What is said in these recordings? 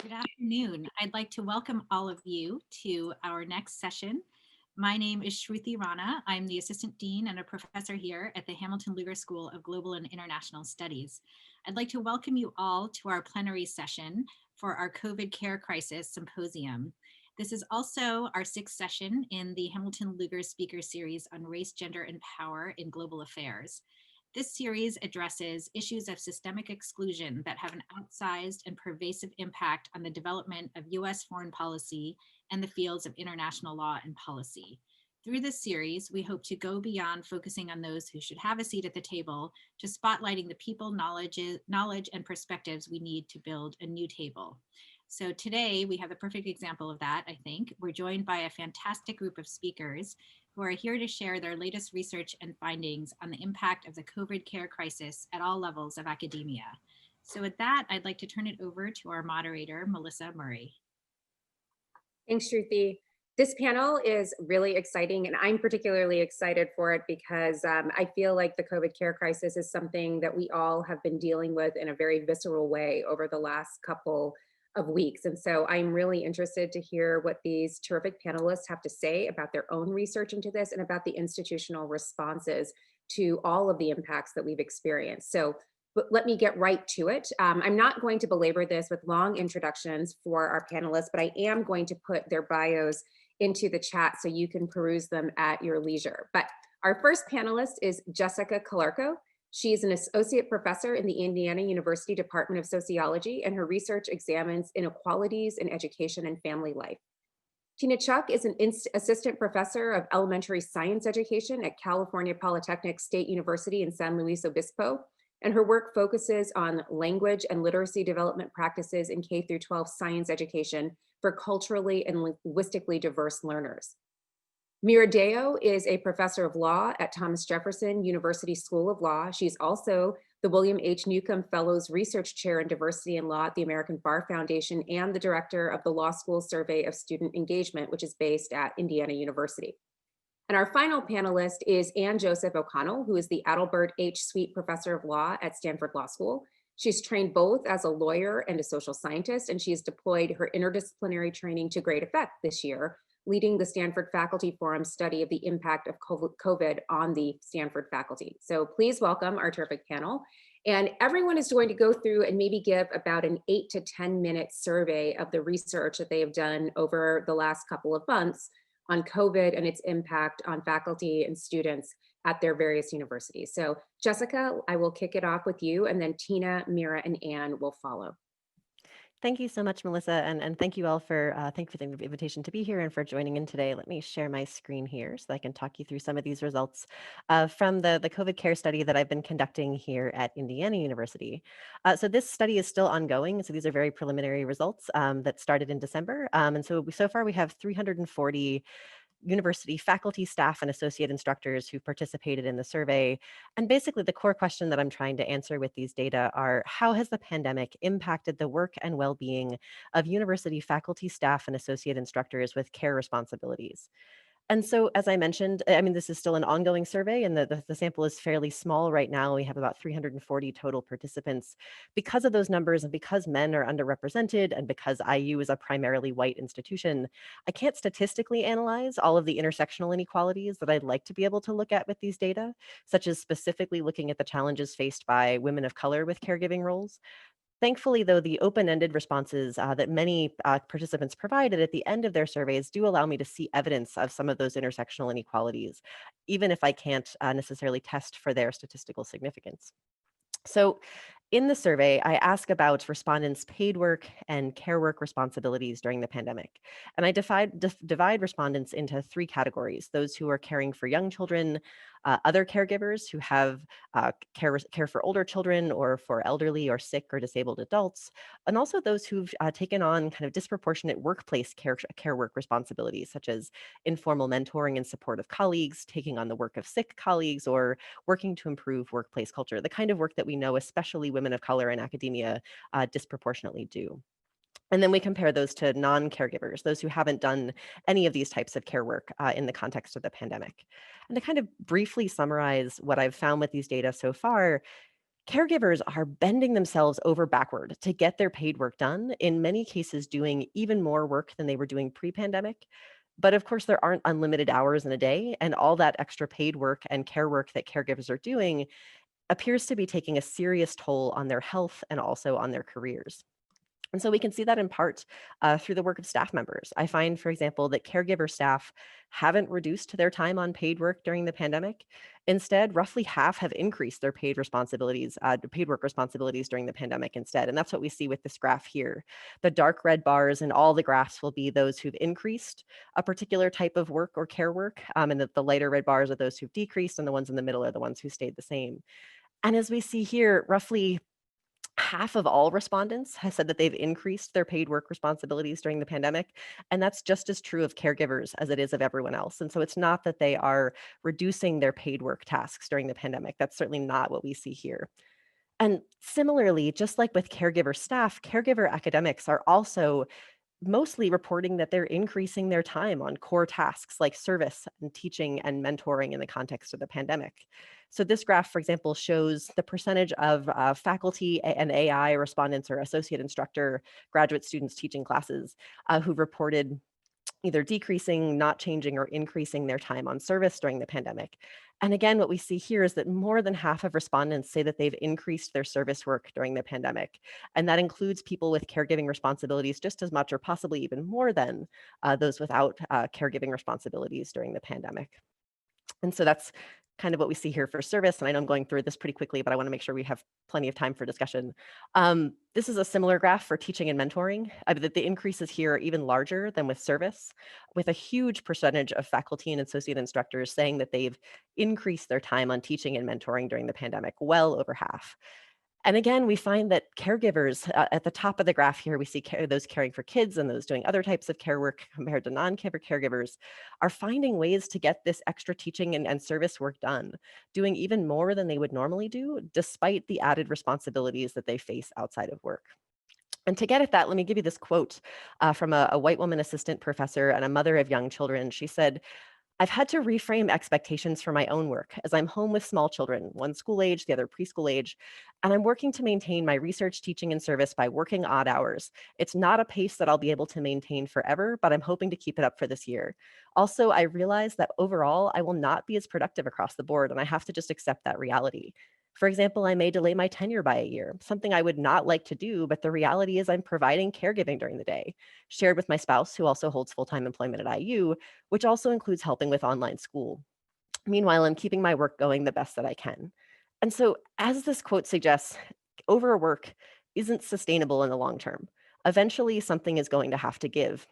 Good afternoon. I'd like to welcome all of you to our next session. My name is Shruti Rana. I'm the Assistant Dean and a professor here at the Hamilton Lugar School of Global and International Studies. I'd like to welcome you all to our plenary session for our COVID Care Crisis Symposium. This is also our sixth session in the Hamilton Lugar Speaker Series on Race, Gender, and Power in Global Affairs. This series addresses issues of systemic exclusion that have an outsized and pervasive impact on the development of US foreign policy and the fields of international law and policy. Through this series, we hope to go beyond focusing on those who should have a seat at the table to spotlighting the people, knowledge, and perspectives we need to build a new table. So today we have a perfect example of that, I think. We're joined by a fantastic group of speakers who are here to share their latest research and findings on the impact of the COVID care crisis at all levels of academia. So with that, I'd like to turn it over to our moderator, Melissa Murray. Thanks, Shruti. This panel is really exciting, and I'm particularly excited for it because I feel like the COVID care crisis is something that we all have been dealing with in a very visceral way over the last couple of weeks. And so I'm really interested to hear what these terrific panelists have to say about their own research into this and about the institutional responses to all of the impacts that we've experienced. So but let me get right to it. I'm not going to belabor this with long introductions for our panelists, but I am going to put their bios into the chat so you can peruse them at your leisure. But our first panelist is Jessica Calarco. She is an associate professor in the Indiana University Department of Sociology, and her research examines inequalities in education and family life. Tina Cheuk is an assistant professor of elementary science education at California Polytechnic State University in San Luis Obispo, and her work focuses on language and literacy development practices in K-12 science education for culturally and linguistically diverse learners. Meera Deo is a professor of law at Thomas Jefferson University School of Law. She's also the William H. Newcomb Fellows Research Chair in Diversity and Law at the American Bar Foundation and the director of the Law School Survey of Student Engagement, which is based at Indiana University. And our final panelist is Anne Joseph O'Connell, who is the Adelbert H. Sweet Professor of Law at Stanford Law School. She's trained both as a lawyer and a social scientist, and she has deployed her interdisciplinary training to great effect this year, leading the Stanford Faculty Forum study of the impact of COVID on the Stanford faculty. So please welcome our terrific panel. And everyone is going to go through and maybe give about an 8 to 10 minute survey of the research that they have done over the last couple of months on COVID and its impact on faculty and students at their various universities. So Jessica, I will kick it off with you, and then Tina, Meera, and Anne will follow. Thank you so much, Melissa, and thank you all for the invitation to be here and for joining in today. Let me share my screen here so I can talk you through some of these results from the COVID care study that I've been conducting here at Indiana University. So this study is still ongoing. So these are very preliminary results that started in December. And so far we have 340 university faculty, staff, and associate instructors who participated in the survey. And basically the core question that I'm trying to answer with these data are, how has the pandemic impacted the work and well-being of university faculty, staff, and associate instructors with care responsibilities? And so, as I mentioned, I mean, this is still an ongoing survey, and the sample is fairly small right now. We have about 340 total participants. Because of those numbers, and because men are underrepresented, and because IU is a primarily white institution, I can't statistically analyze all of the intersectional inequalities that I'd like to be able to look at with these data, such as specifically looking at the challenges faced by women of color with caregiving roles. Thankfully, though, the open-ended responses that many participants provided at the end of their surveys do allow me to see evidence of some of those intersectional inequalities, even if I can't necessarily test for their statistical significance. So in the survey, I ask about respondents' paid work and care work responsibilities during the pandemic. And I divide respondents into three categories: those who are caring for young children, other caregivers who have care for older children or for elderly or sick or disabled adults, and also those who've taken on kind of disproportionate workplace care work responsibilities, such as informal mentoring and support of colleagues, taking on the work of sick colleagues, or working to improve workplace culture, the kind of work that we know especially women of color in academia disproportionately do. And then we compare those to non-caregivers, those who haven't done any of these types of care work in the context of the pandemic. And to kind of briefly summarize what I've found with these data so far, Caregivers are bending themselves over backward to get their paid work done, in many cases doing even more work than they were doing pre-pandemic. But of course, there aren't unlimited hours in a day, and all that extra paid work and care work that caregivers are doing appears to be taking a serious toll on their health and also on their careers. And so we can see that in part through the work of staff members. I find, for example, that caregiver staff haven't reduced their time on paid work during the pandemic. Instead, roughly half have increased their paid work responsibilities during the pandemic instead. And that's what we see with this graph here. The dark red bars in all the graphs will be those who've increased a particular type of work or care work, and the lighter red bars are those who've decreased, and the ones in the middle are the ones who stayed the same. And as we see here, roughly half of all respondents have said that they've increased their paid work responsibilities during the pandemic. And that's just as true of caregivers as it is of everyone else. And so it's not that they are reducing their paid work tasks during the pandemic. That's certainly not what we see here. And similarly, just like with caregiver staff, caregiver academics are also mostly reporting that they're increasing their time on core tasks like service and teaching and mentoring in the context of the pandemic. So this graph, for example, shows the percentage of faculty and AI respondents or associate instructor graduate students teaching classes who reported either decreasing, not changing, or increasing their time on service during the pandemic. And again, what we see here is that more than half of respondents say that they've increased their service work during the pandemic. And that includes people with caregiving responsibilities just as much or possibly even more than those without caregiving responsibilities during the pandemic. And so that's kind of what we see here for service. And I know I'm going through this pretty quickly, but I want to make sure we have plenty of time for discussion. This is a similar graph for teaching and mentoring. That the increases here are even larger than with service, with a huge percentage of faculty and associate instructors saying that they've increased their time on teaching and mentoring during the pandemic, well over half. And again, we find that caregivers at the top of the graph here, we see those caring for kids and those doing other types of care work compared to caregivers are finding ways to get this extra teaching and service work done, doing even more than they would normally do, despite the added responsibilities that they face outside of work. And to get at that, let me give you this quote from a white woman assistant professor and a mother of young children. She said, "I've had to reframe expectations for my own work as I'm home with small children, one school age, the other preschool age, and I'm working to maintain my research, teaching, and service by working odd hours. It's not a pace that I'll be able to maintain forever, but I'm hoping to keep it up for this year. Also, I realize that overall, I will not be as productive across the board, and I have to just accept that reality. For example, I may delay my tenure by a year, something I would not like to do, but the reality is I'm providing caregiving during the day, shared with my spouse, who also holds full-time employment at IU, which also includes helping with online school. Meanwhile, I'm keeping my work going the best that I can." And so, as this quote suggests, overwork isn't sustainable in the long term. Eventually, something is going to have to give.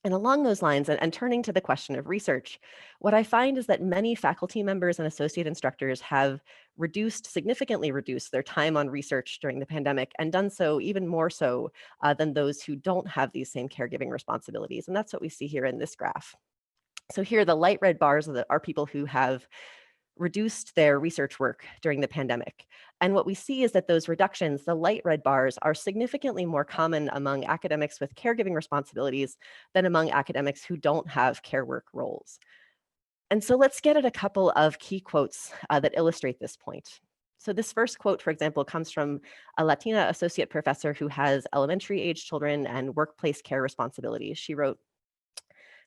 And along those lines, and turning to the question of research, what I find is that many faculty members and associate instructors have significantly reduced their time on research during the pandemic, and done so even more so than those who don't have these same caregiving responsibilities. And that's what we see here in this graph. So here, the light red bars are people who have reduced their research work during the pandemic. And what we see is that those reductions, the light red bars, are significantly more common among academics with caregiving responsibilities than among academics who don't have care work roles. And so let's get at a couple of key quotes that illustrate this point. So this first quote, for example, comes from a Latina associate professor who has elementary age children and workplace care responsibilities. She wrote,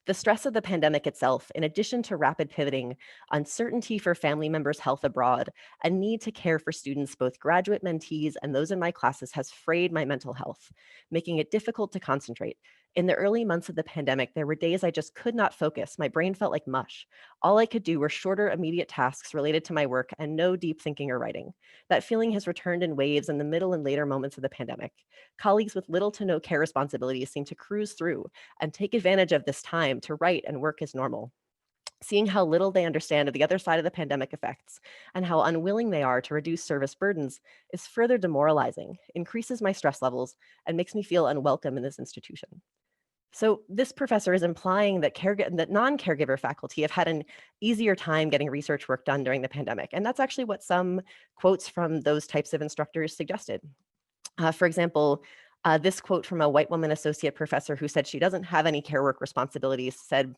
"The stress of the pandemic itself, in addition to rapid pivoting, uncertainty for family members' health abroad, and need to care for students, both graduate mentees and those in my classes, has frayed my mental health, making it difficult to concentrate. In the early months of the pandemic, there were days I just could not focus. My brain felt like mush. All I could do were shorter, immediate tasks related to my work and no deep thinking or writing. That feeling has returned in waves in the middle and later moments of the pandemic. Colleagues with little to no care responsibilities seem to cruise through and take advantage of this time to write and work as normal. Seeing how little they understand of the other side of the pandemic effects and how unwilling they are to reduce service burdens is further demoralizing, increases my stress levels, and makes me feel unwelcome in this institution." So this professor is implying that that non-caregiver faculty have had an easier time getting research work done during the pandemic. And that's actually what some quotes from those types of instructors suggested. For example, this quote from a white woman associate professor who said she doesn't have any care work responsibilities said,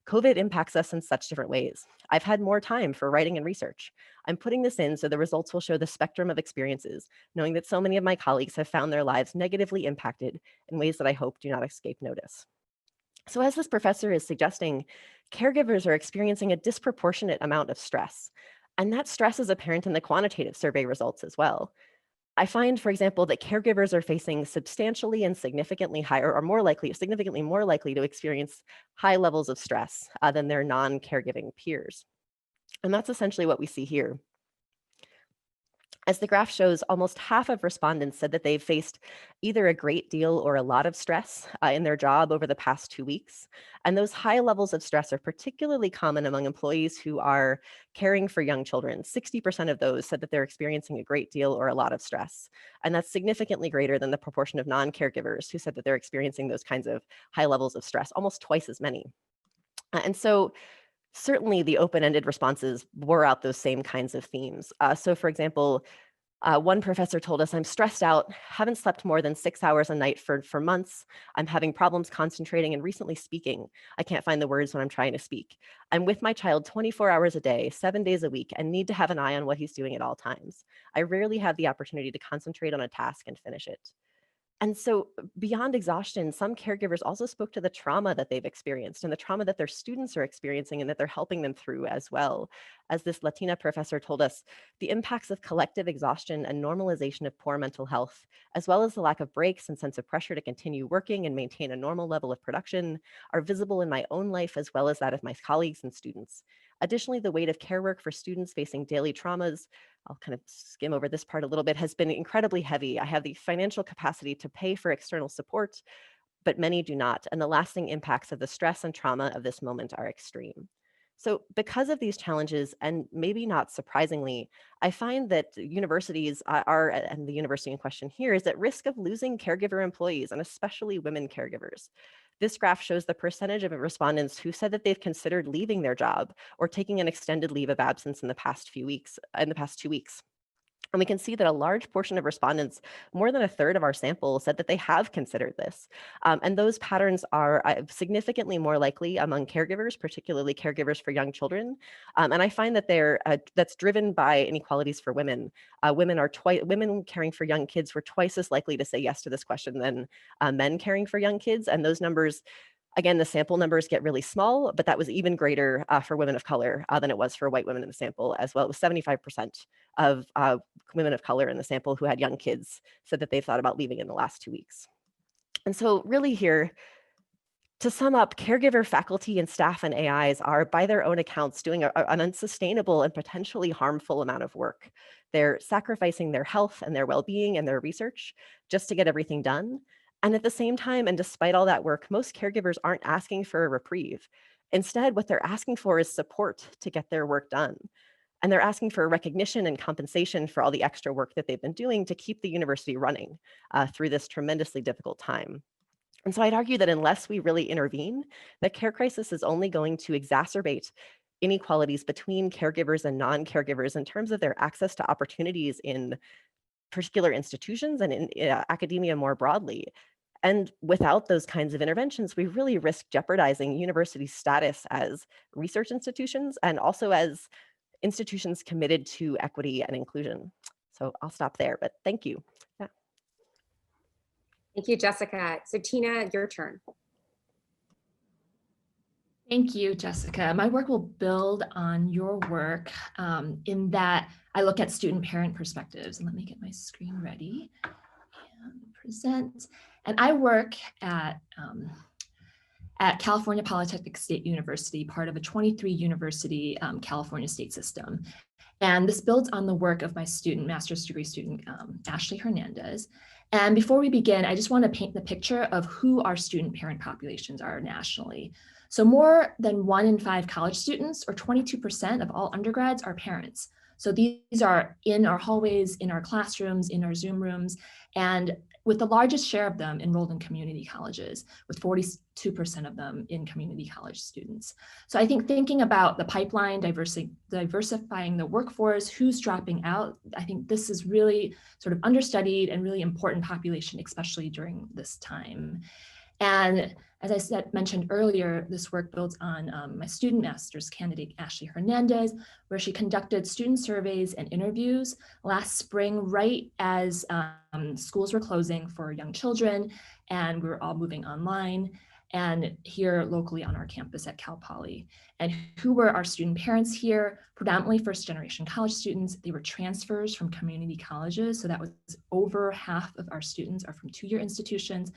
COVID impacts us in such different ways. I've had more time for writing and research. I'm putting this in so the results will show the spectrum of experiences, knowing that so many of my colleagues have found their lives negatively impacted in ways that I hope do not escape notice. So as this professor is suggesting, caregivers are experiencing a disproportionate amount of stress. And that stress is apparent in the quantitative survey results as well. I find, for example, that caregivers are facing substantially and significantly higher or significantly more likely to experience high levels of stress than their non-caregiving peers. And that's essentially what we see here. As the graph shows, almost half of respondents said that they've faced either a great deal or a lot of stress in their job over the past 2 weeks. And those high levels of stress are particularly common among employees who are caring for young children. 60% of those said that they're experiencing a great deal or a lot of stress. And that's significantly greater than the proportion of non-caregivers who said that they're experiencing those kinds of high levels of stress, almost twice as many. And so certainly the open-ended responses bore out those same kinds of themes. So for example, one professor told us, I'm stressed out, haven't slept more than 6 hours a night for months. I'm having problems concentrating and recently speaking. I can't find the words when I'm trying to speak. I'm with my child 24 hours a day, 7 days a week, and need to have an eye on what he's doing at all times. I rarely have the opportunity to concentrate on a task and finish it. And so beyond exhaustion, some caregivers also spoke to the trauma that they've experienced and the trauma that their students are experiencing and that they're helping them through as well. As this Latina professor told us, the impacts of collective exhaustion and normalization of poor mental health, as well as the lack of breaks and sense of pressure to continue working and maintain a normal level of production, are visible in my own life as well as that of my colleagues and students. Additionally, the weight of care work for students facing daily traumas, I'll kind of skim over this part a little bit, has been incredibly heavy. I have the financial capacity to pay for external support, but many do not. And the lasting impacts of the stress and trauma of this moment are extreme. So because of these challenges, and maybe not surprisingly, I find that universities are, and the university in question here, is at risk of losing caregiver employees, and especially women caregivers. This graph shows the percentage of respondents who said that they've considered leaving their job or taking an extended leave of absence in the past 2 weeks. And we can see that a large portion of respondents, more than a third of our sample, said that they have considered this. And those patterns are significantly more likely among caregivers, particularly caregivers for young children. And I find that that's driven by inequalities for women. Women caring for young kids were twice as likely to say yes to this question than men caring for young kids. And those numbers, again, the sample numbers get really small, but that was even greater for women of color than it was for white women in the sample as well. It was 75% of women of color in the sample who had young kids said that they thought about leaving in the last 2 weeks. And so really here, to sum up, caregiver faculty and staff and AIs are, by their own accounts, doing an unsustainable and potentially harmful amount of work. They're sacrificing their health and their well-being and their research just to get everything done. And at the same time, and despite all that work, most caregivers aren't asking for a reprieve. Instead, what they're asking for is support to get their work done. And they're asking for recognition and compensation for all the extra work that they've been doing to keep the university running through this tremendously difficult time. And so I'd argue that unless we really intervene, the care crisis is only going to exacerbate inequalities between caregivers and non-caregivers in terms of their access to opportunities in particular institutions and in academia more broadly. And without those kinds of interventions, we really risk jeopardizing university status as research institutions and also as institutions committed to equity and inclusion. So I'll stop there, but thank you. Yeah. Thank you, Jessica. So Tina, your turn. Thank you, Jessica. My work will build on your work in that I look at student-parent perspectives. And let me get my screen ready and present. And I work at California Polytechnic State University, part of a 23-university California state system. And this builds on the work of my student, master's degree student, Ashley Hernandez. And before we begin, I just want to paint the picture of who our student-parent populations are nationally. So more than 1 in 5 college students, or 22% of all undergrads, are parents. So these are in our hallways, in our classrooms, in our Zoom rooms, and with the largest share of them enrolled in community colleges, with 42% of them in community college students. So I think thinking about the pipeline, diversifying the workforce, who's dropping out, I think this is really sort of understudied and really important population, especially during this time. And as I mentioned earlier, this work builds on my student master's candidate, Ashley Hernandez, where she conducted student surveys and interviews last spring, right as schools were closing for young children and we were all moving online, and here locally on our campus at Cal Poly. And who were our student parents here? Predominantly first generation college students. They were transfers from community colleges. So that was over half of our students are from two-year institutions.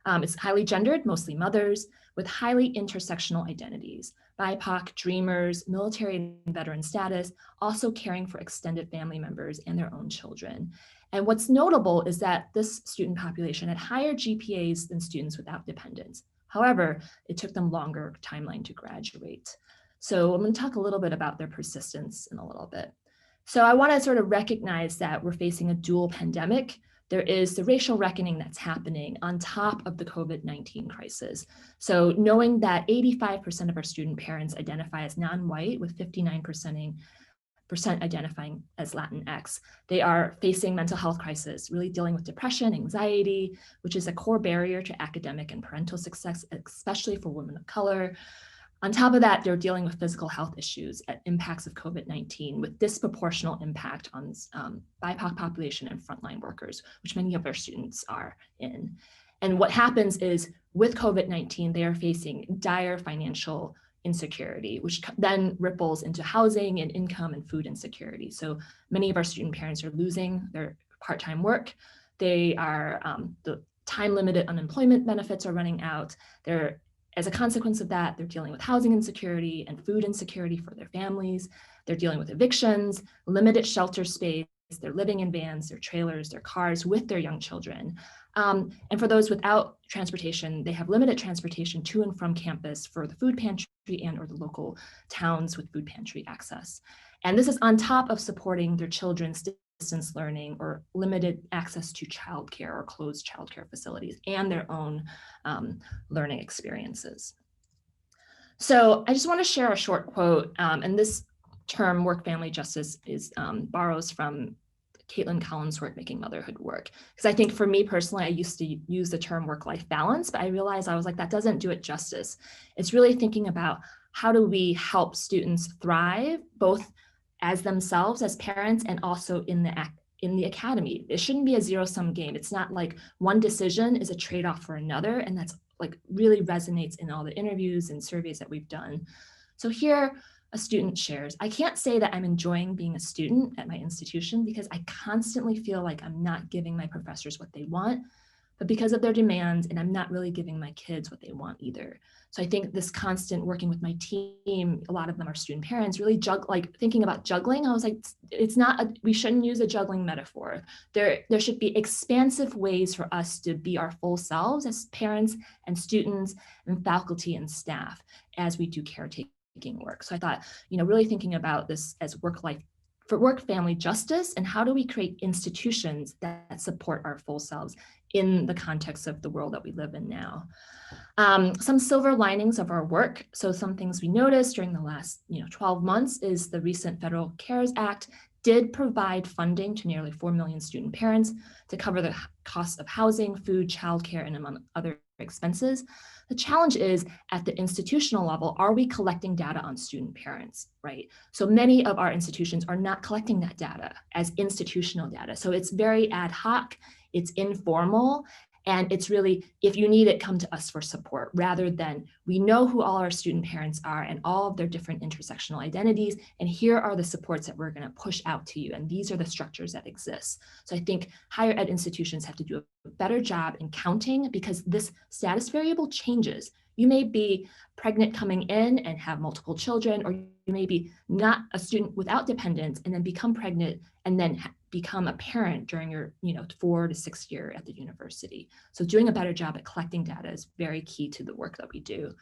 It's highly gendered, mostly mothers, with highly intersectional identities, BIPOC, dreamers, military and veteran status, also caring for extended family members and their own children. And what's notable is that this student population had higher GPAs than students without dependents. However, it took them longer timeline to graduate. So I'm going to talk a little bit about their persistence in a little bit. So I want to sort of recognize that we're facing a dual pandemic. There is the racial reckoning that's happening on top of the COVID-19 crisis. So knowing that 85% of our student parents identify as non-white, with 59% identifying as Latinx, they are facing mental health crisis, really dealing with depression, anxiety, which is a core barrier to academic and parental success, especially for women of color. On top of that, they're dealing with physical health issues at impacts of COVID-19 with disproportional impact on BIPOC population and frontline workers, which many of our students are in. And what happens is with COVID-19, they are facing dire financial insecurity, which then ripples into housing and income and food insecurity. So many of our student parents are losing their part-time work. They are, the time-limited unemployment benefits are running out. As a consequence of that, they're dealing with housing insecurity and food insecurity for their families. They're dealing with evictions, limited shelter space. They're living in vans, their trailers, their cars with their young children. And for those without transportation, they have limited transportation to and from campus for the food pantry and or the local towns with food pantry access. And this is on top of supporting their children's distance learning or limited access to childcare or closed childcare facilities and their own learning experiences. So I just want to share a short quote, and this term work-family justice is borrows from Caitlin Collins' work, Making Motherhood Work. Because I think for me personally, I used to use the term work-life balance, but I realized I was like, that doesn't do it justice. It's really thinking about how do we help students thrive, both as themselves, as parents, and also in the academy. It shouldn't be a zero-sum game. It's not like one decision is a trade-off for another, and that's like really resonates in all the interviews and surveys that we've done. So here, a student shares, I can't say that I'm enjoying being a student at my institution because I constantly feel like I'm not giving my professors what they want, but because of their demands, and I'm not really giving my kids what they want either. So I think this constant working with my team, a lot of them are student parents, really thinking about juggling. I was like, we shouldn't use a juggling metaphor. There should be expansive ways for us to be our full selves as parents and students and faculty and staff as we do caretaking work. So I thought, really thinking about this as work-family justice, and how do we create institutions that support our full selves in the context of the world that we live in now. Some silver linings of our work. So some things we noticed during the last 12 months is the recent Federal CARES Act did provide funding to nearly 4 million student parents to cover the costs of housing, food, childcare, and among other expenses. The challenge is at the institutional level, are we collecting data on student parents, right? So many of our institutions are not collecting that data as institutional data. So it's very ad hoc, it's informal, and it's really, if you need it, come to us for support, rather than we know who all our student parents are and all of their different intersectional identities, and here are the supports that we're going to push out to you, and these are the structures that exist. So I think higher ed institutions have to do a better job in counting, because this status variable changes. You may be pregnant coming in and have multiple children, or you may be not a student without dependents and then become pregnant and then become a parent during your 4 to 6 year at the university. So doing a better job at collecting data is very key to the work that we do.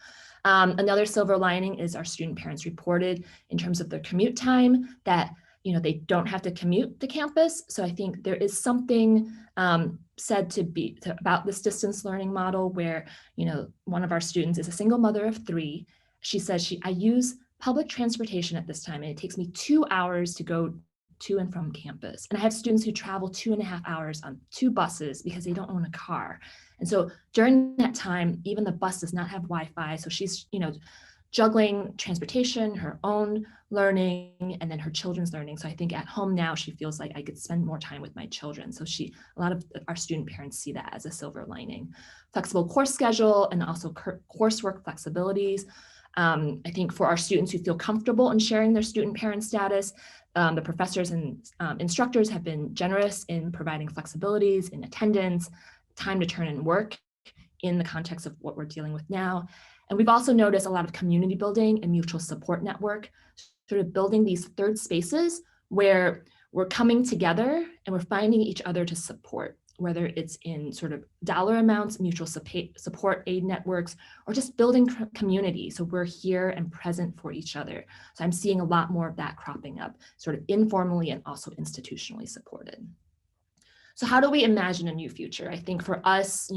Another silver lining is our student parents reported in terms of their commute time that they don't have to commute to campus. So I think there is something said about this distance learning model where, one of our students is a single mother of 3. She says, I use public transportation at this time, and it takes me 2 hours to go to and from campus. And I have students who travel 2.5 hours on 2 buses because they don't own a car. And so during that time, even the bus does not have Wi-Fi. So she's, juggling transportation, her own learning, and then her children's learning. So I think at home now, she feels like I could spend more time with my children. So a lot of our student parents see that as a silver lining. Flexible course schedule and also coursework flexibilities. I think for our students who feel comfortable in sharing their student parent status, the professors and instructors have been generous in providing flexibilities in attendance, time to turn in work in the context of what we're dealing with now. And we've also noticed a lot of community building and mutual support network, sort of building these third spaces where we're coming together and we're finding each other to support, whether it's in sort of dollar amounts, mutual support aid networks, or just building community. So we're here and present for each other. So I'm seeing a lot more of that cropping up, sort of informally and also institutionally supported. So how do we imagine a new future? I think for us,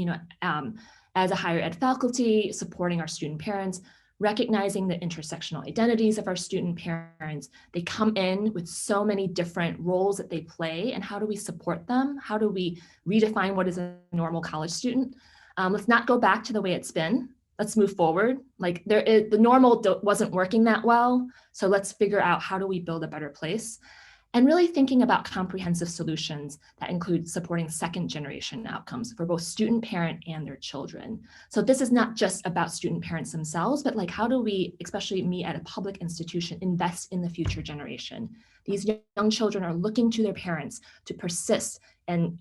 as a higher ed faculty, supporting our student parents, recognizing the intersectional identities of our student parents, they come in with so many different roles that they play, and how do we support them? How do we redefine what is a normal college student? Let's not go back to the way it's been. Let's move forward. Like the normal wasn't working that well. So let's figure out how do we build a better place? And really thinking about comprehensive solutions that include supporting second generation outcomes for both student parent and their children. So this is not just about student parents themselves, but like how do we, especially me at a public institution, invest in the future generation? These young children are looking to their parents to persist and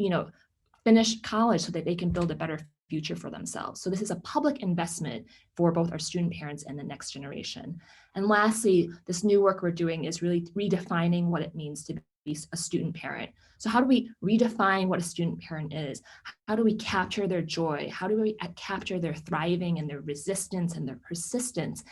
finish college so that they can build a better future for themselves. So this is a public investment for both our student parents and the next generation. And lastly, this new work we're doing is really redefining what it means to be a student parent. So how do we redefine what a student parent is? How do we capture their joy? How do we capture their thriving and their resistance and their persistence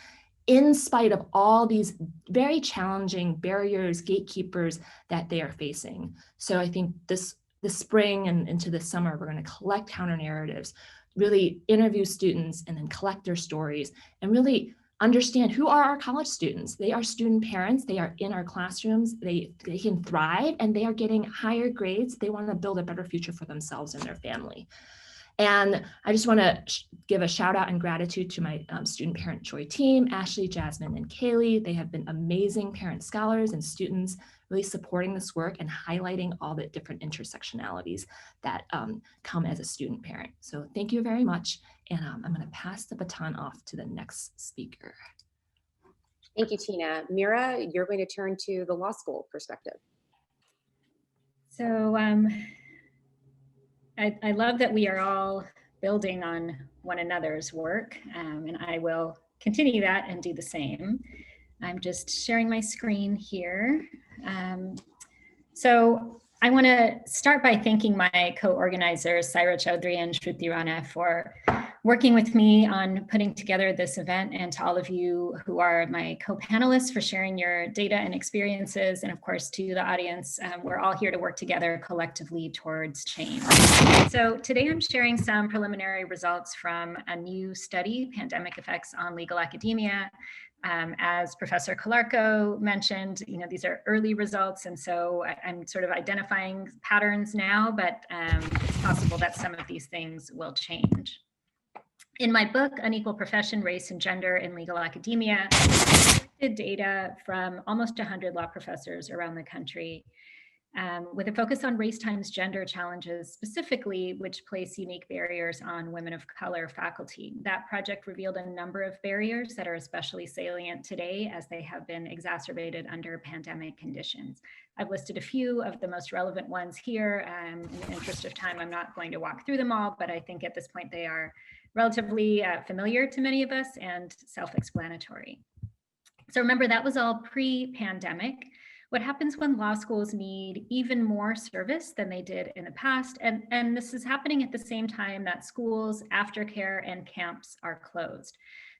in spite of all these very challenging barriers, gatekeepers that they are facing? So I think this spring and into the summer, we're going to collect counter narratives, really interview students and then collect their stories and really understand who are our college students. They are student parents. They are in our classrooms. They can thrive and they are getting higher grades. They want to build a better future for themselves and their family. And I just want to give a shout out and gratitude to my student parent joy team, Ashley, Jasmine, and Kaylee. They have been amazing parent scholars and students really supporting this work and highlighting all the different intersectionalities that come as a student parent. So thank you very much. And I'm going to pass the baton off to the next speaker. Thank you, Tina. Meera, you're going to turn to the law school perspective. So I love that we are all building on one another's work, and I will continue that and do the same. I'm just sharing my screen here. So I want to start by thanking my co-organizers, Saira Chaudhry and Shruti Rana, for working with me on putting together this event, and to all of you who are my co-panelists for sharing your data and experiences, and of course to the audience. We're all here to work together collectively towards change. So today I'm sharing some preliminary results from a new study, Pandemic Effects on Legal Academia. As Professor Calarco mentioned, these are early results, and so I'm sort of identifying patterns now, but it's possible that some of these things will change. In my book, Unequal Profession, Race and Gender in Legal Academia, I collected data from almost 100 law professors around the country, with a focus on race times gender challenges specifically, which place unique barriers on women of color faculty. That project revealed a number of barriers that are especially salient today as they have been exacerbated under pandemic conditions. I've listed a few of the most relevant ones here. In the interest of time, I'm not going to walk through them all, but I think at this point they are relatively familiar to many of us and self-explanatory. So remember, that was all pre-pandemic. What happens when law schools need even more service than they did in the past? And this is happening at the same time that schools, aftercare, and camps are closed.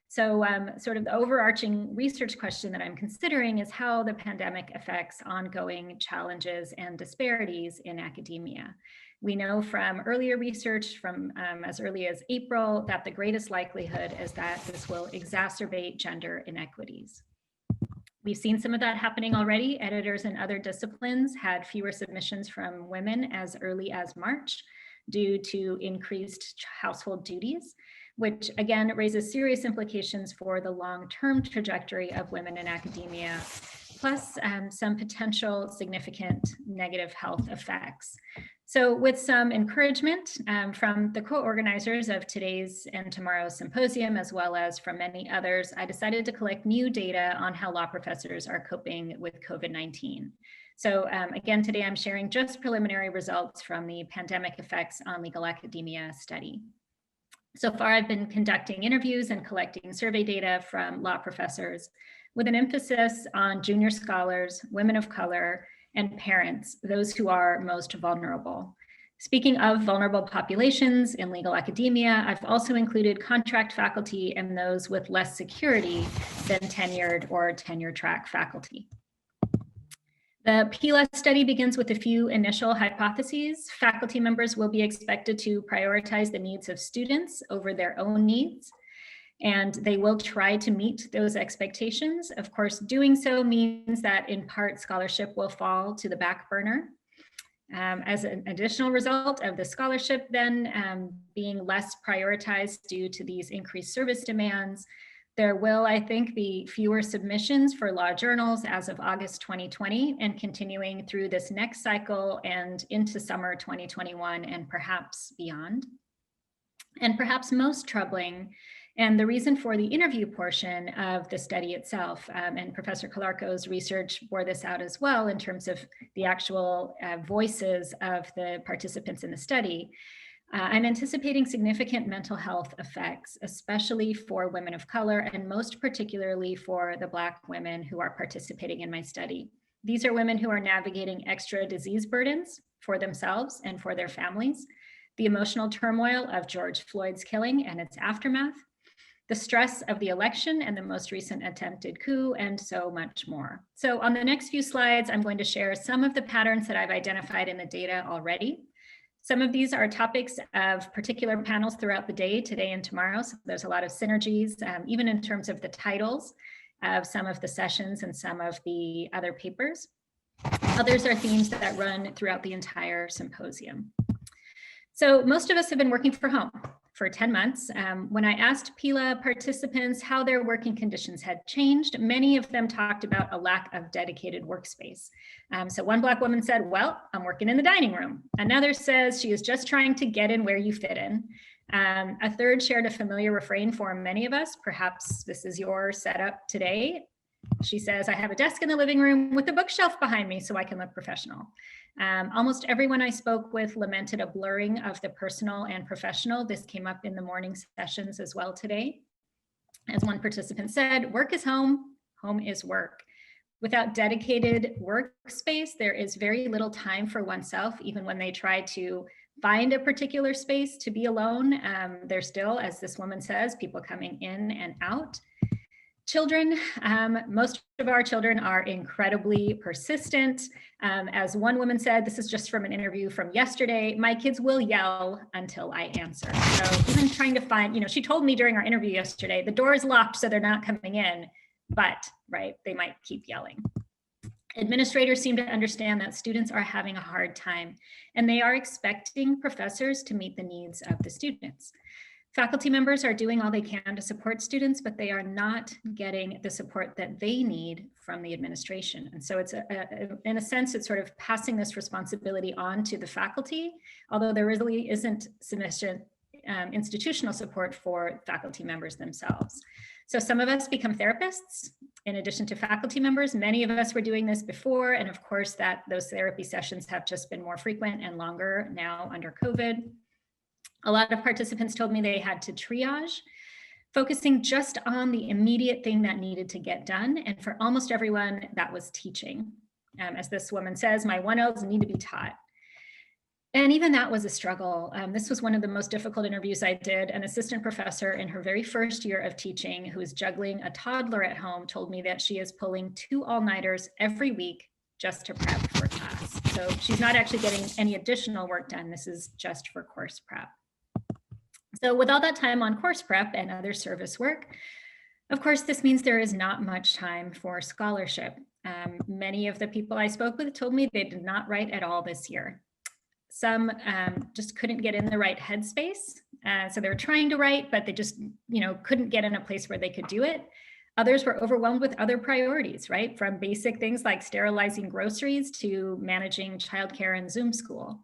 So sort of the overarching research question that I'm considering is how the pandemic affects ongoing challenges and disparities in academia. We know from earlier research from as early as April that the greatest likelihood is that this will exacerbate gender inequities. We've seen some of that happening already. Editors in other disciplines had fewer submissions from women as early as March due to increased household duties, which again raises serious implications for the long-term trajectory of women in academia, plus some potential significant negative health effects. So with some encouragement from the co-organizers of today's and tomorrow's symposium, as well as from many others, I decided to collect new data on how law professors are coping with COVID-19. So again, today I'm sharing just preliminary results from the pandemic effects on legal academia study. So far, I've been conducting interviews and collecting survey data from law professors with an emphasis on junior scholars, women of color, and parents, those who are most vulnerable. Speaking of vulnerable populations in legal academia, I've also included contract faculty and those with less security than tenured or tenure track faculty. The PILA study begins with a few initial hypotheses. Faculty members will be expected to prioritize the needs of students over their own needs, and they will try to meet those expectations. Of course, doing so means that in part scholarship will fall to the back burner. As an additional result of the scholarship then being less prioritized due to these increased service demands, there will, I think, be fewer submissions for law journals as of August 2020 and continuing through this next cycle and into summer 2021 and perhaps beyond. And perhaps most troubling, and the reason for the interview portion of the study itself, and Professor Calarco's research bore this out as well in terms of the actual voices of the participants in the study, I'm anticipating significant mental health effects, especially for women of color and most particularly for the Black women who are participating in my study. These are women who are navigating extra disease burdens for themselves and for their families, the emotional turmoil of George Floyd's killing and its aftermath, the stress of the election and the most recent attempted coup, and so much more. So on the next few slides, I'm going to share some of the patterns that I've identified in the data already. Some of these are topics of particular panels throughout the day, today and tomorrow. So there's a lot of synergies, even in terms of the titles of some of the sessions and some of the other papers. Others are themes that run throughout the entire symposium. So most of us have been working from home for 10 months. When I asked PILA participants how their working conditions had changed, many of them talked about a lack of dedicated workspace. So one Black woman said, well, I'm working in the dining room. Another says she is just trying to get in where you fit in. A third shared a familiar refrain for many of us. Perhaps this is your setup today. She says, I have a desk in the living room with a bookshelf behind me so I can look professional. Almost everyone I spoke with lamented a blurring of the personal and professional. This came up in the morning sessions as well today. As one participant said, work is home, home is work. Without dedicated workspace, there is very little time for oneself, even when they try to find a particular space to be alone. There's still, as this woman says, people coming in and out. Children, most of our children are incredibly persistent. As one woman said, this is just from an interview from yesterday, my kids will yell until I answer. So even trying to find, she told me during our interview yesterday, the door is locked so they're not coming in, but right, they might keep yelling. Administrators seem to understand that students are having a hard time and they are expecting professors to meet the needs of the students. Faculty members are doing all they can to support students, but they are not getting the support that they need from the administration. And so it's, in a sense, it's sort of passing this responsibility on to the faculty, although there really isn't sufficient institutional support for faculty members themselves. So some of us become therapists in addition to faculty members. Many of us were doing this before, and of course those therapy sessions have just been more frequent and longer now under COVID. A lot of participants told me they had to triage, focusing just on the immediate thing that needed to get done. And for almost everyone, that was teaching. As this woman says, my 1Ls need to be taught. And even that was a struggle. This was one of the most difficult interviews I did. An assistant professor in her very first year of teaching, who is juggling a toddler at home, told me that she is pulling 2 all-nighters every week just to prep for class. So she's not actually getting any additional work done. This is just for course prep. So with all that time on course prep and other service work, Of course, this means there is not much time for scholarship. Many of the people I spoke with told me they did not write at all this year. Some just couldn't get in the right headspace. So they were trying to write, but they just, couldn't get in a place where they could do it. Others were overwhelmed with other priorities, right? From basic things like sterilizing groceries to managing childcare and Zoom school.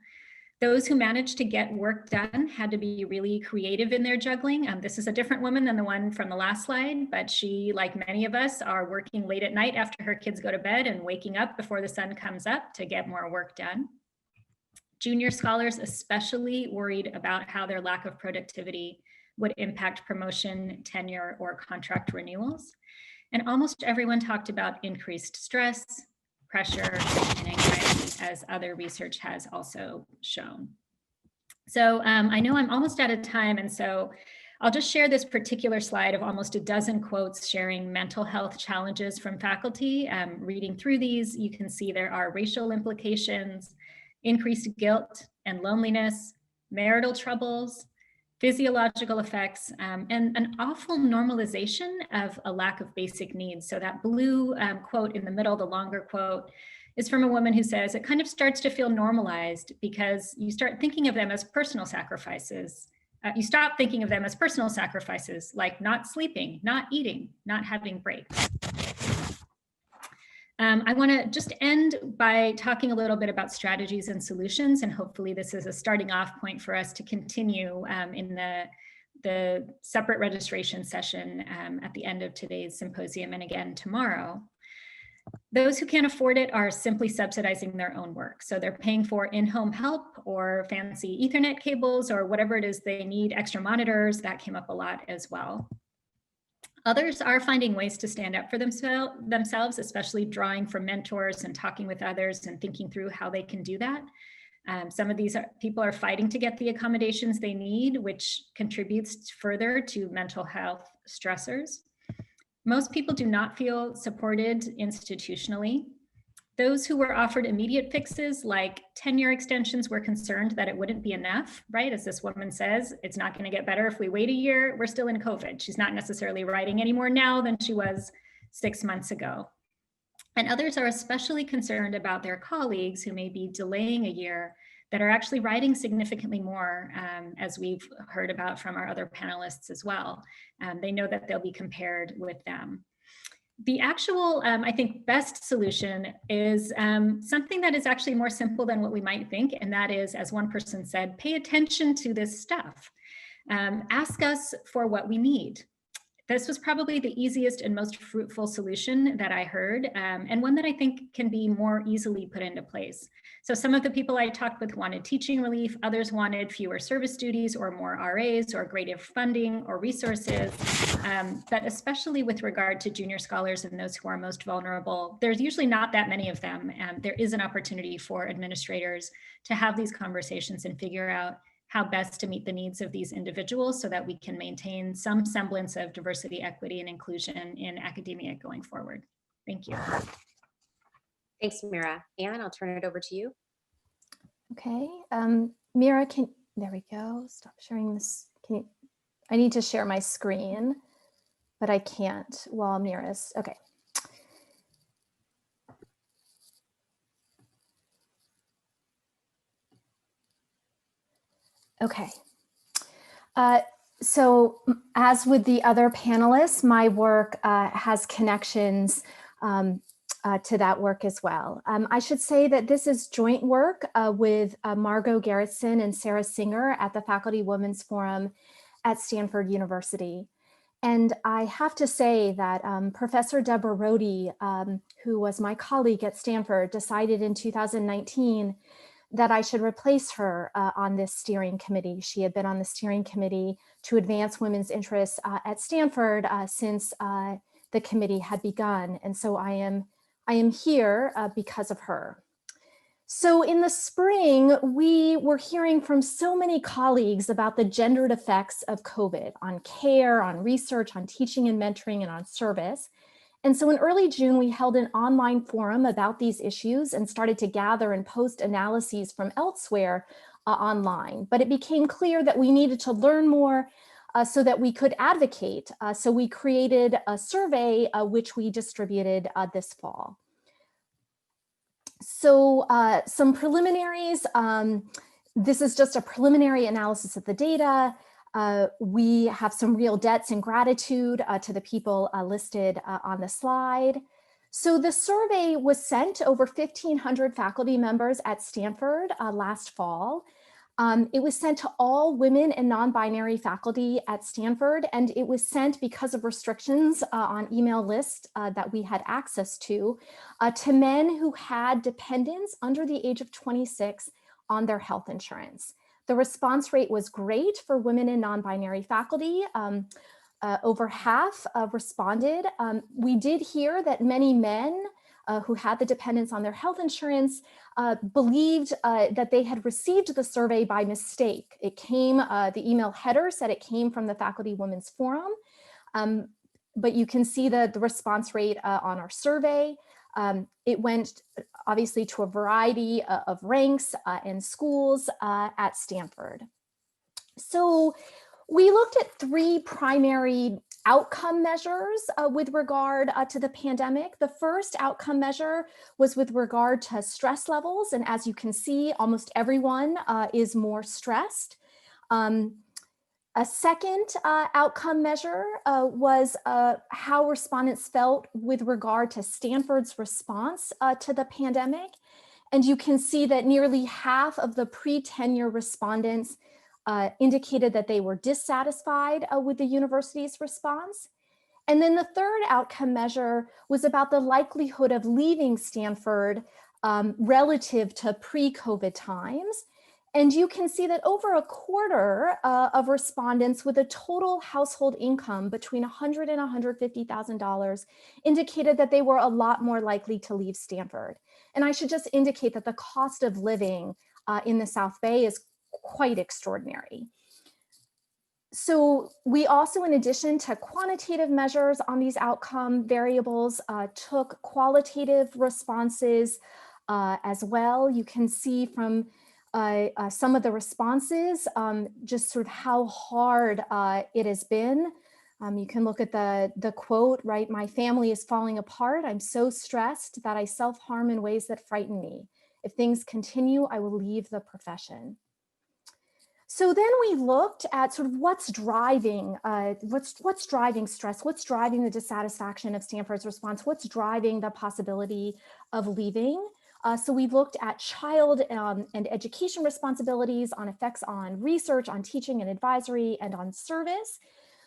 Those who managed to get work done had to be really creative in their juggling. This is a different woman than the one from the last slide, but she, like many of us, are working late at night after her kids go to bed and waking up before the sun comes up to get more work done. Junior scholars especially worried about how their lack of productivity would impact promotion, tenure, or contract renewals. And almost everyone talked about increased stress, pressure, and anxiety, as other research has also shown. So I know I'm almost out of time, and so I'll just share this particular slide of almost a dozen quotes sharing mental health challenges from faculty. Reading through these, you can see there are racial implications, increased guilt and loneliness, marital troubles, physiological effects, and an awful normalization of a lack of basic needs. So that blue quote in the middle, the longer quote, is from a woman who says, it kind of starts to feel normalized because you start thinking of them as personal sacrifices. You stop thinking of them as personal sacrifices, like not sleeping, not eating, not having breaks. I want to just end by talking a little bit about strategies and solutions, and hopefully this is a starting off point for us to continue in the separate registration session at the end of today's symposium and again tomorrow. Those who can't afford it are simply subsidizing their own work. So they're paying for in-home help or fancy Ethernet cables or whatever it is they need, extra monitors. That came up a lot as well. Others are finding ways to stand up for themselves, especially drawing from mentors and talking with others and thinking through how they can do that. Some of these people are fighting to get the accommodations they need, which contributes further to mental health stressors. Most people do not feel supported institutionally. Those who were offered immediate fixes like tenure extensions were concerned that it wouldn't be enough, right? As this woman says, it's not going to get better if we wait a year. We're still in COVID. She's not necessarily writing any more now than she was 6 months ago. And others are especially concerned about their colleagues who may be delaying a year that are actually writing significantly more, as we've heard about from our other panelists as well. They know that they'll be compared with them. The actual, I think, best solution is something that is actually more simple than what we might think. And that is, as one person said, pay attention to this stuff. Ask us for what we need. This was probably the easiest and most fruitful solution that I heard, and one that I think can be more easily put into place. So some of the people I talked with wanted teaching relief, others wanted fewer service duties or more RAs or greater funding or resources, but especially with regard to junior scholars and those who are most vulnerable, there's usually not that many of them. There is an opportunity for administrators to have these conversations and figure out how best to meet the needs of these individuals so that we can maintain some semblance of diversity, equity, and inclusion in academia going forward. Thank you. Thanks, Meera. Anne, I'll turn it over to you. Okay, Meera, there we go. Stop sharing this. I need to share my screen, but I can't while Meera's, okay. Okay, so as with the other panelists, my work has connections to that work as well. I should say that this is joint work with Margot Gerritsen and Sarah Singer at the Faculty Women's Forum at Stanford University. And I have to say that Professor Deborah Rohde, who was my colleague at Stanford, decided in 2019 that I should replace her on this steering committee. She had been on the steering committee to advance women's interests at Stanford since the committee had begun. And so I am here because of her. So in the spring, we were hearing from so many colleagues about the gendered effects of COVID on care, on research, on teaching and mentoring, and on service. And so in early June, we held an online forum about these issues and started to gather and post analyses from elsewhere online. But it became clear that we needed to learn more so that we could advocate. So we created a survey which we distributed this fall. So some preliminaries. This is just a preliminary analysis of the data. We have some real debts and gratitude to the people listed on the slide. So the survey was sent to over 1,500 faculty members at Stanford last fall. It was sent to all women and non-binary faculty at Stanford, and it was sent because of restrictions on email lists that we had access to men who had dependents under the age of 26 on their health insurance. The response rate was great for women and non-binary faculty. Over half responded. We did hear that many men who had the dependents on their health insurance believed that they had received the survey by mistake. It came, the email header said it came from the Faculty Women's Forum, but you can see the response rate on our survey. It went obviously to a variety of ranks and schools at Stanford. So we looked at 3 primary outcome measures with regard to the pandemic. The first outcome measure was with regard to stress levels. And as you can see, almost everyone is more stressed. A second outcome measure was how respondents felt with regard to Stanford's response to the pandemic. And you can see that nearly half of the pre-tenure respondents indicated that they were dissatisfied with the university's response. And then the third outcome measure was about the likelihood of leaving Stanford relative to pre-COVID times. And you can see that over a quarter of respondents with a total household income between $100,000 and $150,000 indicated that they were a lot more likely to leave Stanford. And I should just indicate that the cost of living in the South Bay is quite extraordinary. So we also, in addition to quantitative measures on these outcome variables, took qualitative responses as well. You can see from some of the responses just sort of how hard it has been. You can look at the quote, right? "My family is falling apart. I'm so stressed that I self-harm in ways that frighten me. If things continue, I will leave the profession." So then we looked at sort of what's driving stress, what's driving the dissatisfaction of Stanford's response, what's driving the possibility of leaving. So we looked at child and education responsibilities, on effects on research, on teaching and advisory, and on service.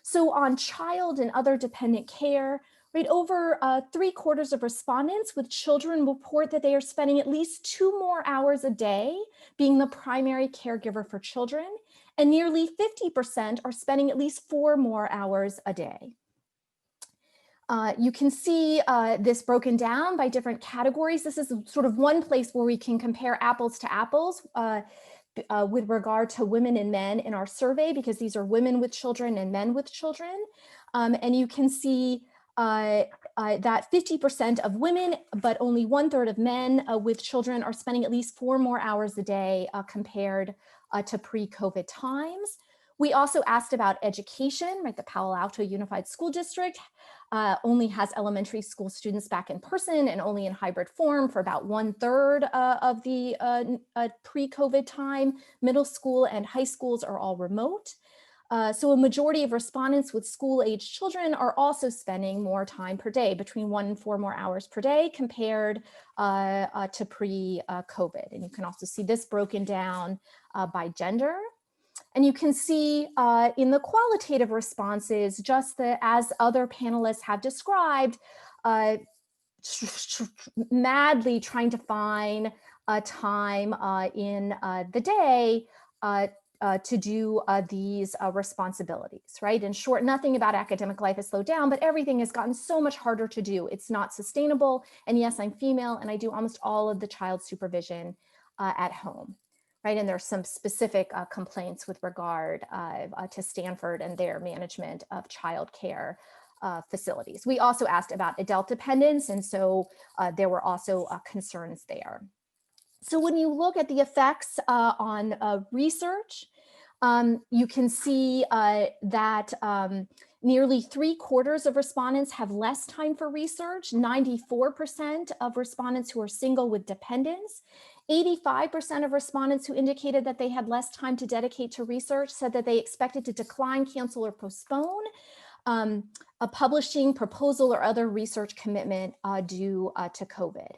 So on child and other dependent care, right, over 3/4 of respondents with children report that they are spending at least 2 more hours a day being the primary caregiver for children, and nearly 50% are spending at least 4 more hours a day. You can see this broken down by different categories. This is sort of one place where we can compare apples to apples with regard to women and men in our survey, because these are women with children and men with children. And you can see that 50% of women, but only 1/3 of men with children are spending at least 4 more hours a day compared to pre-COVID times. We also asked about education, right? The Palo Alto Unified School District only has elementary school students back in person and only in hybrid form for about 1/3 of the pre-COVID time. Middle school and high schools are all remote. So a majority of respondents with school-age children are also spending more time per day, between 1 and 4 more hours per day compared to pre-COVID. And you can also see this broken down by gender. And you can see in the qualitative responses, just as other panelists have described, madly trying to find time in the day to do these responsibilities, right? In short, nothing about academic life has slowed down, but everything has gotten so much harder to do. It's not sustainable. And yes, I'm female and I do almost all of the child supervision at home, right? And there's some specific complaints with regard to Stanford and their management of childcare facilities. We also asked about adult dependence, and so there were also concerns there. So when you look at the effects on research, You can see that nearly 3/4 of respondents have less time for research, 94% of respondents who are single with dependents, 85% of respondents who indicated that they had less time to dedicate to research said that they expected to decline, cancel, or postpone a publishing proposal or other research commitment due to COVID.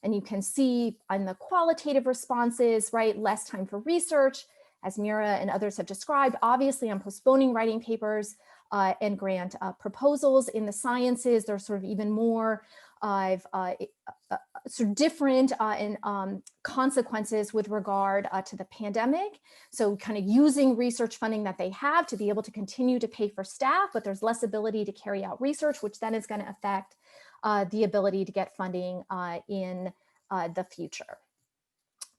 And you can see on the qualitative responses, right, less time for research, as Meera and others have described. Obviously, I'm postponing writing papers and grant proposals. In the sciences, there's sort of even more sort of different consequences with regard to the pandemic. So kind of using research funding that they have to be able to continue to pay for staff, but there's less ability to carry out research, which then is going to affect the ability to get funding in the future.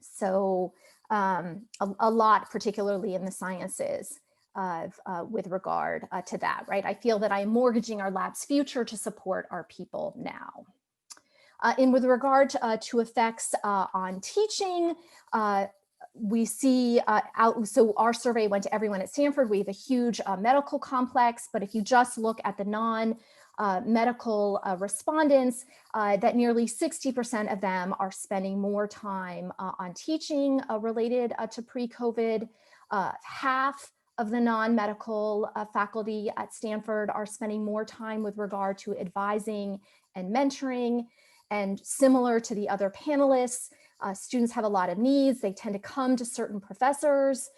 So a lot, particularly in the sciences, with regard to that, right? I feel that I am mortgaging our lab's future to support our people now. And with regard to effects on teaching, we see so our survey went to everyone at Stanford. We have a huge medical complex, but if you just look at the non-medical respondents, that nearly 60% of them are spending more time on teaching related to pre-COVID. Half of the non-medical faculty at Stanford are spending more time with regard to advising and mentoring. And similar to the other panelists, students have a lot of needs. They tend to come to certain professors.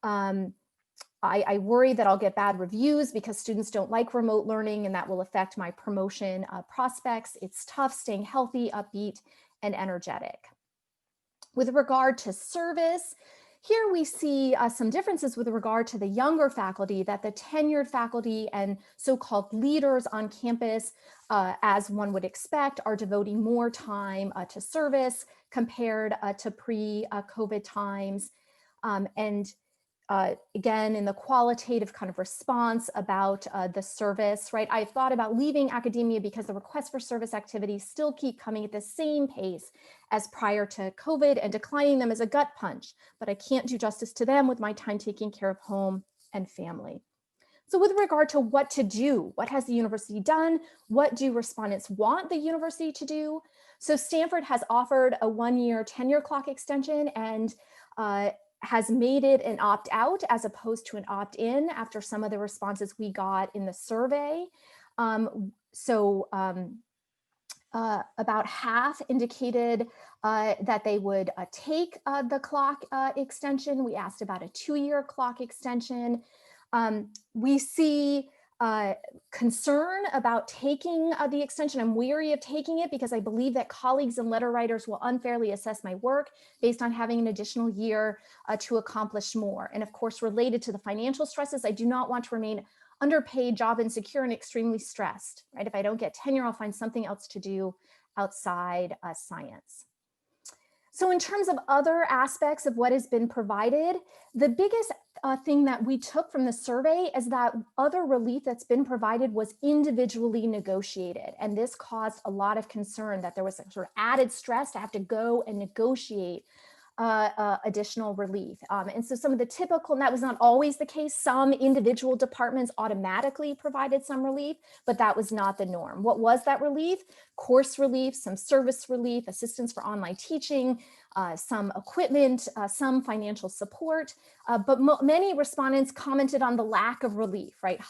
I worry that I'll get bad reviews because students don't like remote learning, and that will affect my promotion prospects. It's tough staying healthy, upbeat, and energetic. With regard to service, here we see some differences with regard to the younger faculty, that the tenured faculty and so-called leaders on campus, as one would expect, are devoting more time to service compared to pre-COVID times. Again, in the qualitative kind of response about the service, right? I've thought about leaving academia because the requests for service activities still keep coming at the same pace as prior to COVID, and declining them as a gut punch, but I can't do justice to them with my time taking care of home and family. So with regard to what to do, what has the university done? What do respondents want the university to do? So Stanford has offered a 1-year tenure clock extension and has made it an opt-out as opposed to an opt-in after some of the responses we got in the survey. About half indicated that they would take the clock extension. We asked about a 2-year clock extension. We see concern about taking the extension. I'm wary of taking it because I believe that colleagues and letter writers will unfairly assess my work based on having an additional year to accomplish more. And of course, related to the financial stresses, I do not want to remain underpaid, job insecure, and extremely stressed, right? If I don't get tenure, I'll find something else to do outside science. So in terms of other aspects of what has been provided, the biggest thing that we took from the survey is that other relief that's been provided was individually negotiated. And this caused a lot of concern that there was a sort of added stress to have to go and negotiate additional relief. And so some of the typical, and that was not always the case, some individual departments automatically provided some relief, but that was not the norm. What was that relief? Course relief, some service relief, assistance for online teaching, some equipment, some financial support, but many respondents commented on the lack of relief, right?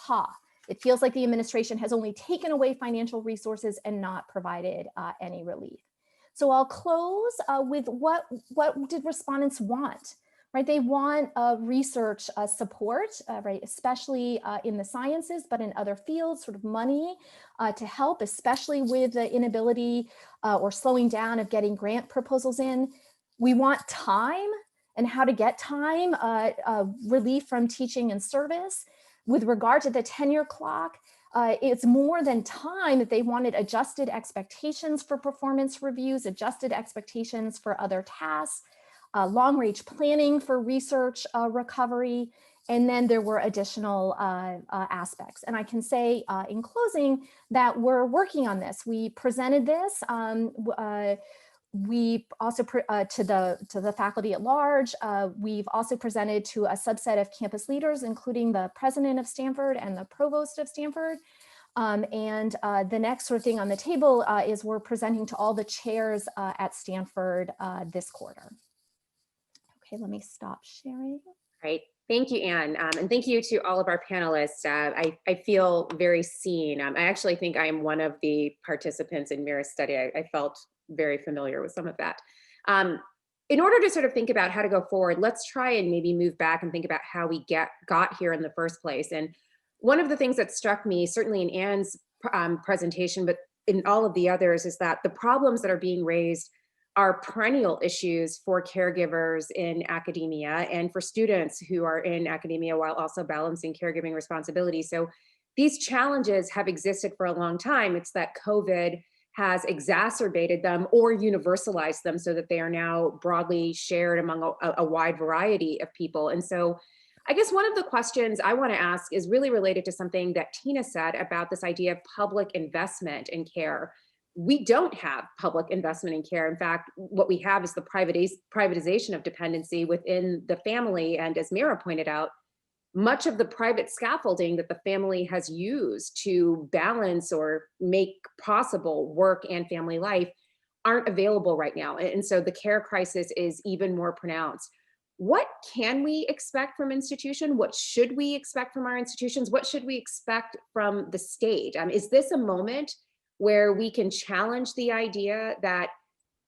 It feels like the administration has only taken away financial resources and not provided any relief. So I'll close with what did respondents want, right? They want research support, right? Especially in the sciences, but in other fields, sort of money to help, especially with the inability or slowing down of getting grant proposals in. We want time and how to get time, relief from teaching and service. With regard to the tenure clock, it's more than time that they wanted adjusted expectations for performance reviews, adjusted expectations for other tasks, long-range planning for research recovery, and then there were additional aspects. And I can say in closing that we're working on this. We presented this we also, to the faculty at large, we've also presented to a subset of campus leaders, including the president of Stanford and the provost of Stanford. The next sort of thing on the table is we're presenting to all the chairs at Stanford this quarter. Okay, let me stop sharing. Great. Thank you, Anne. And thank you to all of our panelists. I feel very seen. I actually think I am one of the participants in Meera's study. I felt very familiar with some of that. In order to sort of think about how to go forward, let's try and maybe move back and think about how we got here in the first place. And one of the things that struck me, certainly in Anne's presentation, but in all of the others, is that the problems that are being raised are perennial issues for caregivers in academia and for students who are in academia while also balancing caregiving responsibilities. So these challenges have existed for a long time. It's that COVID has exacerbated them or universalized them so that they are now broadly shared among a wide variety of people. And so I guess one of the questions I want to ask is really related to something that Tina said about this idea of public investment in care. We don't have public investment in care. In fact, what we have is the privatization of dependency within the family. And as Meera pointed out, much of the private scaffolding that the family has used to balance or make possible work and family life aren't available right now. And so the care crisis is even more pronounced. What can we expect from institution? What should we expect from our institutions? What should we expect from the state? Is this a moment where we can challenge the idea that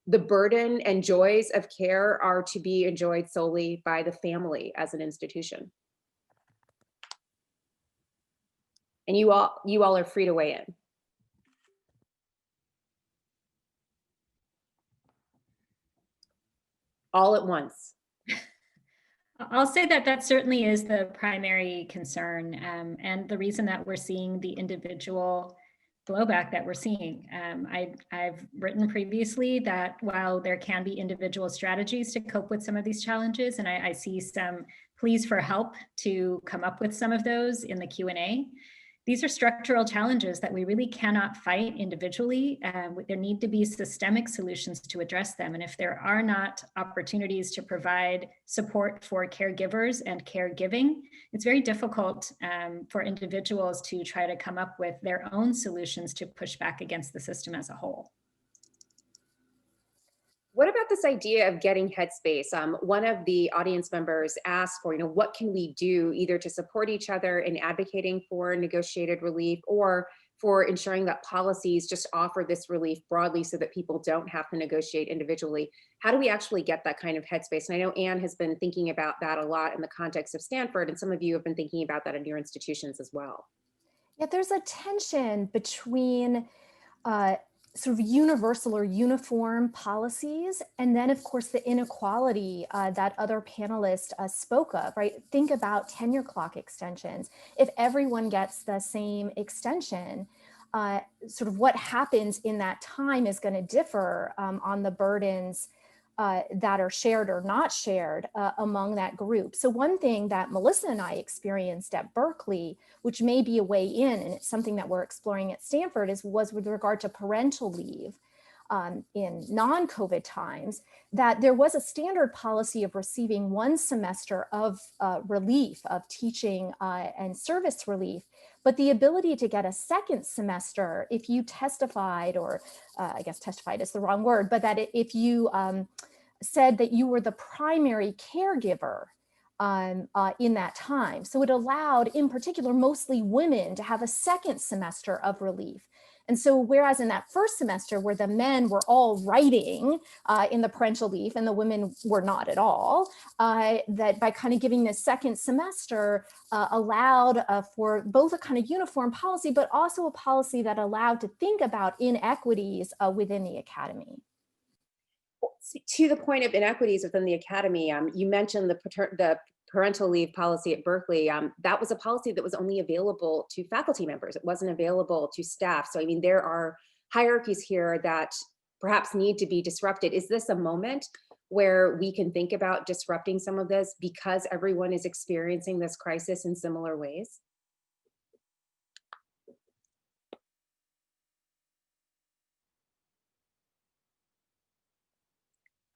the burden and joys of care are to be enjoyed solely by the family as an institution? And you all are free to weigh in. All at once. I'll say that that certainly is the primary concern, and the reason that we're seeing the individual blowback that we're seeing. I've written previously that while there can be individual strategies to cope with some of these challenges, and I see some pleas for help to come up with some of those in the Q&A, these are structural challenges that we really cannot fight individually. There need to be systemic solutions to address them. And if there are not opportunities to provide support for caregivers and caregiving, it's very difficult for individuals to try to come up with their own solutions to push back against the system as a whole. What about this idea of getting headspace? One of the audience members asked for, what can we do either to support each other in advocating for negotiated relief or for ensuring that policies just offer this relief broadly so that people don't have to negotiate individually? How do we actually get that kind of headspace? And I know Anne has been thinking about that a lot in the context of Stanford, and some of you have been thinking about that in your institutions as well. Yeah, there's a tension between sort of universal or uniform policies, and then of course the inequality that other panelists spoke of, right? Think about tenure clock extensions. If everyone gets the same extension, sort of what happens in that time is going to differ on the burdens that are shared or not shared among that group. So one thing that Melissa and I experienced at Berkeley, which may be a way in, and it's something that we're exploring at Stanford, was with regard to parental leave in non-COVID times, that there was a standard policy of receiving 1 semester of relief, of teaching and service relief, but the ability to get a second semester if you testified, or I guess testified is the wrong word, but that if you said that you were the primary caregiver in that time. So it allowed, in particular, mostly women to have a second semester of relief. And so whereas in that first semester where the men were all writing in the parental leave and the women were not at all, that by kind of giving this second semester allowed for both a kind of uniform policy, but also a policy that allowed to think about inequities within the academy. To the point of inequities within the academy, you mentioned the parental leave policy at Berkeley. That was a policy that was only available to faculty members. It wasn't available to staff. So I mean, there are hierarchies here that perhaps need to be disrupted. Is this a moment where we can think about disrupting some of this because everyone is experiencing this crisis in similar ways?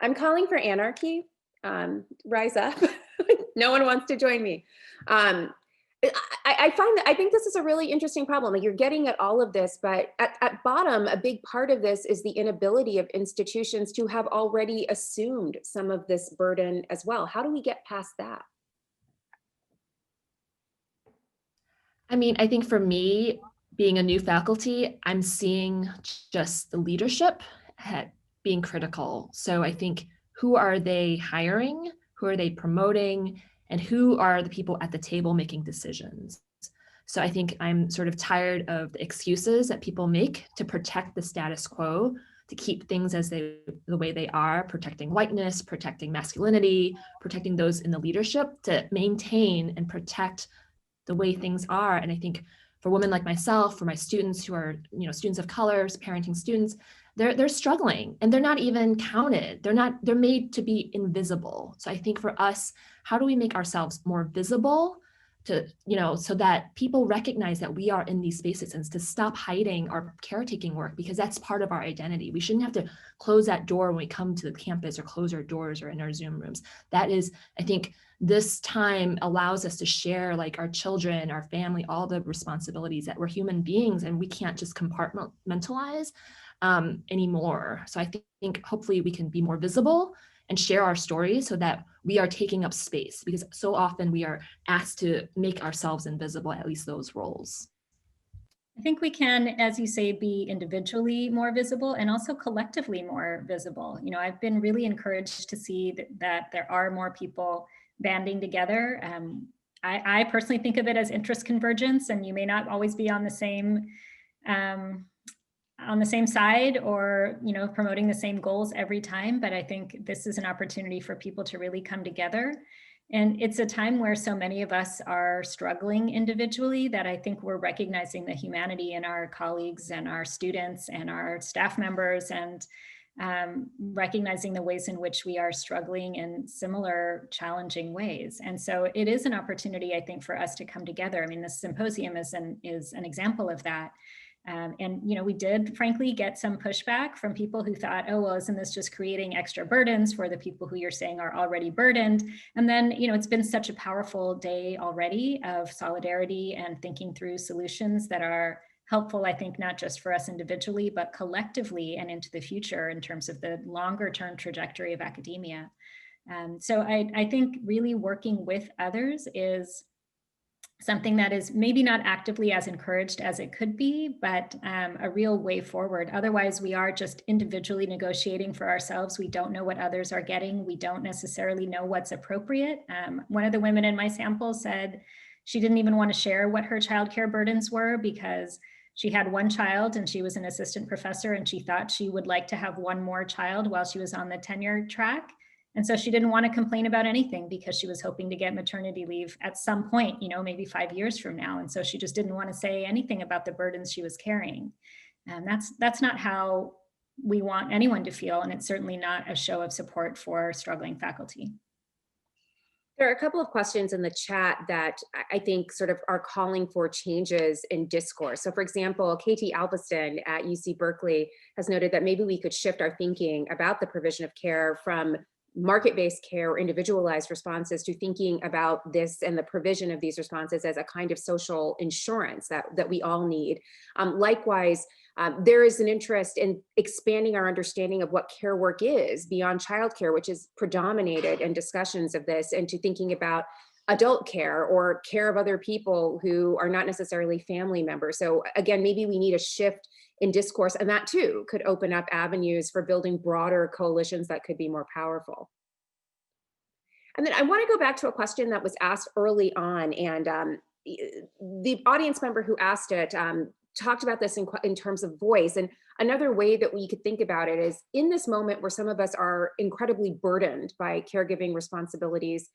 I'm calling for anarchy. Rise up. No one wants to join me. I find that I think this is a really interesting problem. Like, you're getting at all of this, but at bottom, a big part of this is the inability of institutions to have already assumed some of this burden as well. How do we get past that? I mean, I think for me, being a new faculty, I'm seeing just the leadership being critical. So I think, who are they hiring? Who are they promoting? And who are the people at the table making decisions? So I think I'm sort of tired of the excuses that people make to protect the status quo, to keep things as the way they are, protecting whiteness, protecting masculinity, protecting those in the leadership, to maintain and protect the way things are. And I think for women like myself, for my students who are, students of color, parenting students, they're struggling, and they're not even counted. They're made to be invisible. So I think for us, how do we make ourselves more visible to, so that people recognize that we are in these spaces, and to stop hiding our caretaking work, because that's part of our identity. We shouldn't have to close that door when we come to the campus, or close our doors, or in our Zoom rooms. That is, I think, this time allows us to share, like, our children, our family, all the responsibilities, that we're human beings and we can't just compartmentalize anymore. So I think hopefully we can be more visible and share our stories, so that we are taking up space, because so often we are asked to make ourselves invisible, at least those roles. I think we can, as you say, be individually more visible and also collectively more visible. I've been really encouraged to see that there are more people banding together. I personally think of it as interest convergence, and you may not always be on the same side, or promoting the same goals every time, but I think this is an opportunity for people to really come together. And it's a time where so many of us are struggling individually, that I think we're recognizing the humanity in our colleagues and our students and our staff members, and recognizing the ways in which we are struggling in similar challenging ways. And so it is an opportunity, I think, for us to come together. I mean, this symposium is an example of that. And we did, frankly, get some pushback from people who thought, oh, well, isn't this just creating extra burdens for the people who you're saying are already burdened? And then, it's been such a powerful day already of solidarity and thinking through solutions that are helpful, I think, not just for us individually, but collectively and into the future in terms of the longer term trajectory of academia. So I think really working with others is something that is maybe not actively as encouraged as it could be, but a real way forward. Otherwise, we are just individually negotiating for ourselves. We don't know what others are getting. We don't necessarily know what's appropriate. One of the women in my sample said she didn't even want to share what her childcare burdens were, because she had one child and she was an assistant professor, and she thought she would like to have one more child while she was on the tenure track. And so she didn't want to complain about anything, because she was hoping to get maternity leave at some point, maybe 5 years from now. And so she just didn't want to say anything about the burdens she was carrying. And that's not how we want anyone to feel. And it's certainly not a show of support for struggling faculty. There are a couple of questions in the chat that I think sort of are calling for changes in discourse. So for example, Katie Alveston at UC Berkeley has noted that maybe we could shift our thinking about the provision of care from market-based care or individualized responses to thinking about this and the provision of these responses as a kind of social insurance that we all need. Likewise, there is an interest in expanding our understanding of what care work is beyond childcare, which is predominated in discussions of this, and to thinking about adult care or care of other people who are not necessarily family members. So again, maybe we need a shift in discourse, and that too could open up avenues for building broader coalitions that could be more powerful. And then I want to go back to a question that was asked early on, and the audience member who asked it talked about this in terms of voice. And another way that we could think about it is, in this moment where some of us are incredibly burdened by caregiving responsibilities,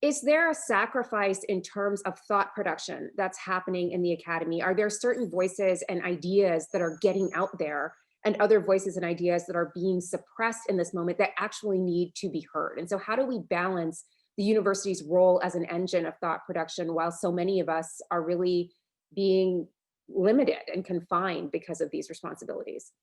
is there a sacrifice in terms of thought production that's happening in the academy? Are there certain voices and ideas that are getting out there, and other voices and ideas that are being suppressed in this moment that actually need to be heard? And so how do we balance the university's role as an engine of thought production while so many of us are really being limited and confined because of these responsibilities?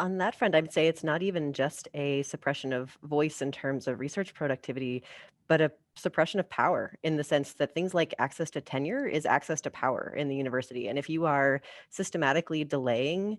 On that front, I would say it's not even just a suppression of voice in terms of research productivity, but a suppression of power in the sense that things like access to tenure is access to power in the university. And if you are systematically delaying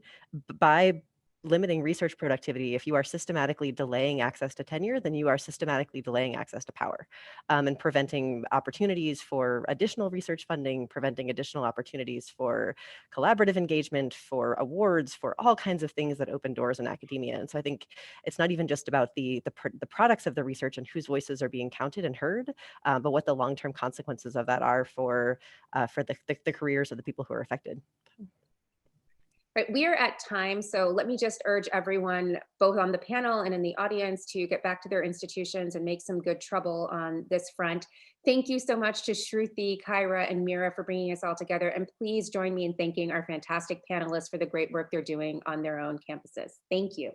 by limiting research productivity, if you are systematically delaying access to tenure, then you are systematically delaying access to power, and preventing opportunities for additional research funding, preventing additional opportunities for collaborative engagement, for awards, for all kinds of things that open doors in academia. And so I think it's not even just about the products of the research and whose voices are being counted and heard, but what the long-term consequences of that are for the careers of the people who are affected. Right, we are at time, so let me just urge everyone, both on the panel and in the audience, to get back to their institutions and make some good trouble on this front. Thank you so much to Shruti, Kyra, and Meera for bringing us all together. And please join me in thanking our fantastic panelists for the great work they're doing on their own campuses. Thank you.